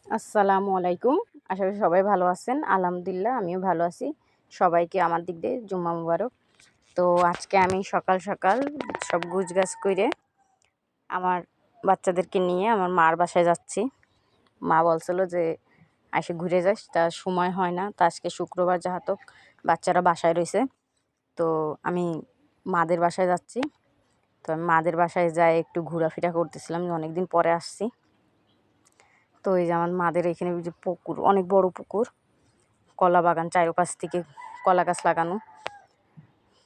আসসালামু আলাইকুম। আশা করি সবাই ভালো আছেন। আলহামদুলিল্লাহ আমিও ভালো আছি। সবাইকে আমার দিক দিয়ে জুম্মা মুবারক। তো আজকে আমি সকাল সকাল সব গুছগাছ কইরে আমার বাচ্চাদেরকে নিয়ে আমার মার বাসায় যাচ্ছি। মা বলছিল যে এসে ঘুরে যাস, তা সময় হয় না। তা আজকে শুক্রবার যাহাতক বাচ্চারা বাসায় রয়েছে, তো আমি মাদের বাসায় যাচ্ছি। তো আমি মাদের বাসায় যাই একটু ঘোরাফেরা করতেছিলাম, অনেকদিন পরে আসছি। তো এই যে আমার মাদের এখানে যে পুকুর, অনেক বড় পুকুর, কলা বাগান, চারপাশ থেকে কলা গাছ লাগানো।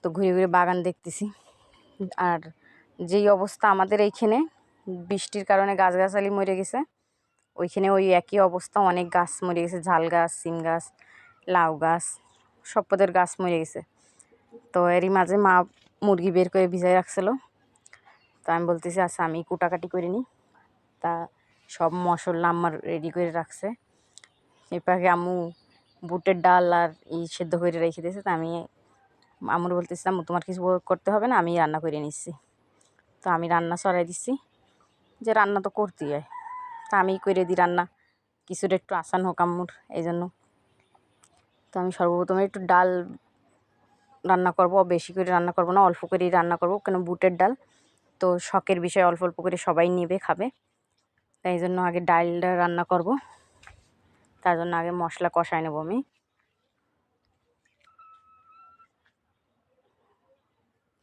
তো ঘুরে ঘুরে বাগান দেখতেছি। আর যেই অবস্থা আমাদের এইখানে বৃষ্টির কারণে গাছগাছালি মরে গেছে, ওইখানে ওই একই অবস্থা, অনেক গাছ মরে গেছে। ঝাল গাছ, সিম গাছ, লাউ গাছ, সব পদের গাছ মরে গেছে। তো এরই মাঝে মা মুরগি বের করে ভিজাই রাখছিল। তো আমি বলতেছি আচ্ছা আমি কুটাকাটি করে নিই। তা সব মশলা আমার রেডি করে রাখছে। এরপরে আম্মু বুটের ডাল আর সেদ্ধ করে রেখে দিয়েছে। তা আমি আম্মুর বলতেছিলাম তোমার কিছু করতে হবে না, আমি রান্না করে নিচ্ছি। তো আমি রান্না চড়াই দিচ্ছি, যে রান্না তো করতেই হয়, তা আমি করে দিই রান্না, কিছুটা একটু আসান হোক আম্মুর, এই জন্য। তো আমি সর্বপ্রথমে একটু ডাল রান্না করব, বেশি করে রান্না করব না, অল্প করেই রান্না করব, কেন বুটের ডাল তো শখের বিষয়, অল্প অল্প করে সবাই নেবে খাবে। তাই জন্য আগে ডালটা রান্না করব। তার জন্য আগে মশলা কষাই নেব আমি।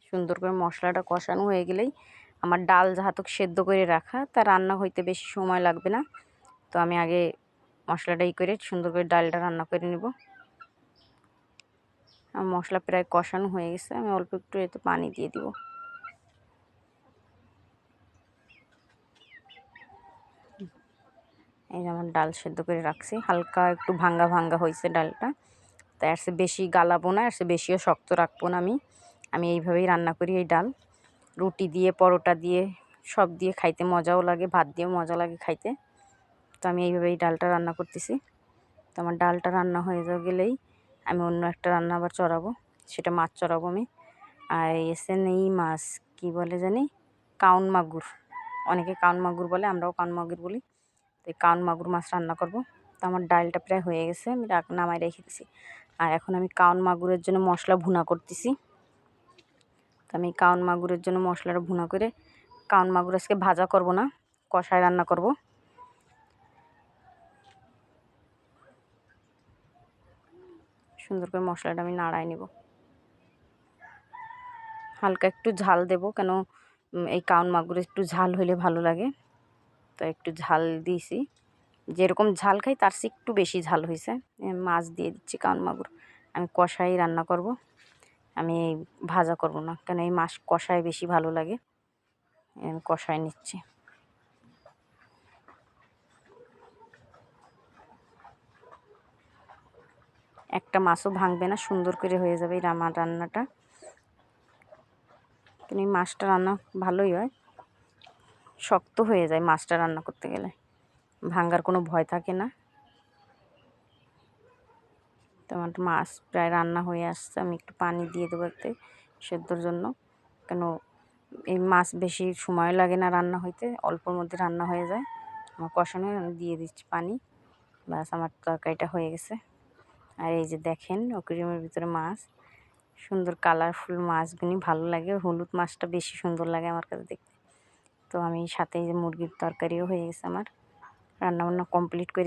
সুন্দর করে মশলাটা কষানো হয়ে গেলেই আমার ডাল যাহাতক সেদ্ধ করে রাখা, তা রান্না হইতে বেশি সময় লাগবে না। তো আমি আগে মশলাটা করে সুন্দর করে ডালটা রান্না করে নেব। আমার মশলা প্রায় কষানো হয়ে গেছে, আমি অল্প একটু এতে পানি দিয়ে দিব। এই যে আমার ডাল সেদ্ধ করে রাখছি, হালকা একটু ভাঙ্গা ভাঙ্গা হয়েছে ডালটা। তাই আর সে বেশি গালাবো না, আর সে বেশিও শক্ত রাখবো না। আমি এইভাবেই রান্না করি এই ডাল। রুটি দিয়ে, পরোটা দিয়ে, সব দিয়ে খাইতে মজাও লাগে, ভাত দিয়েও মজা লাগে খাইতে। তো আমি এইভাবেই ডালটা রান্না করতেছি। তো আমার ডালটা রান্না হয়ে গেলেই আমি অন্য একটা রান্না আবার চড়াবো, সেটা মাছ চড়াবো আমি। আর এসে নেই মাছ, কি বলে জানি, কাউন মাগুর, অনেকে কাউন মাগুর বলে, আমরাও কাউন মাগুর বলি। তো এই কাউন মাগুর মাছ রান্না করব। তো আমার ডালটা প্রায় হয়ে গেছে, আমি নামাই রেখে দিছি। আর এখন আমি কাউন মাগুরের জন্য মশলা ভুনা করতেছি। তো আমি কাউন মাগুরের জন্য মশলাটা ভুনা করে, কাউন মাগুর আজকে ভাজা করব না, কষায় রান্না করব। সুন্দর করে মশলাটা আমি নাড়াই নেব, হালকা একটু ঝাল দেব, কেন এই কাউন মাগুরে একটু ঝাল হইলে ভালো লাগে। তো একটু ঝাল দিয়েছি, যেরকম ঝাল খাই তার চেয়ে একটু বেশি ঝাল হয়েছে। মাছ দিয়ে দিচ্ছি কাউন মাগুর, আমি কষাই রান্না করব, আমি ভাজা করব না, কেন এই মাছ কষায় বেশি ভালো লাগে। আমি কষায় নিচ্ছি। একটা মাছও ভাঙবে না, সুন্দর করে হয়ে যাবে এই রান্নাটা। কিন্তু এই মাছটা রান্না ভালোই হয়, শক্ত হয়ে যায় মাছটা রান্না করতে গেলে, ভাঙার কোনো ভয় থাকে না। তো আমার মাছ প্রায় রান্না হয়ে আসছে, আমি একটু পানি দিয়ে দেবো এতে সেদ্ধর জন্য, কেন এই মাছ বেশি সময় লাগে না রান্না হইতে, অল্পর মধ্যে রান্না হয়ে যায়। আমার কষানো আমি দিয়ে দিচ্ছি পানি, ব্যাস আমার তরকারিটা হয়ে গেছে। আর এই যে দেখেন অ্যাকুয়ারিয়ামের ভিতরে মাছ, সুন্দর কালারফুল মাছগুলি ভালো লাগে, হলুদ মাছটা বেশি সুন্দর লাগে আমার কাছে দেখতে। তো আমি সাথে এই যে মুরগির তরকারিও হয়ে গেছে আমার, রান্নাবান্না কমপ্লিট করে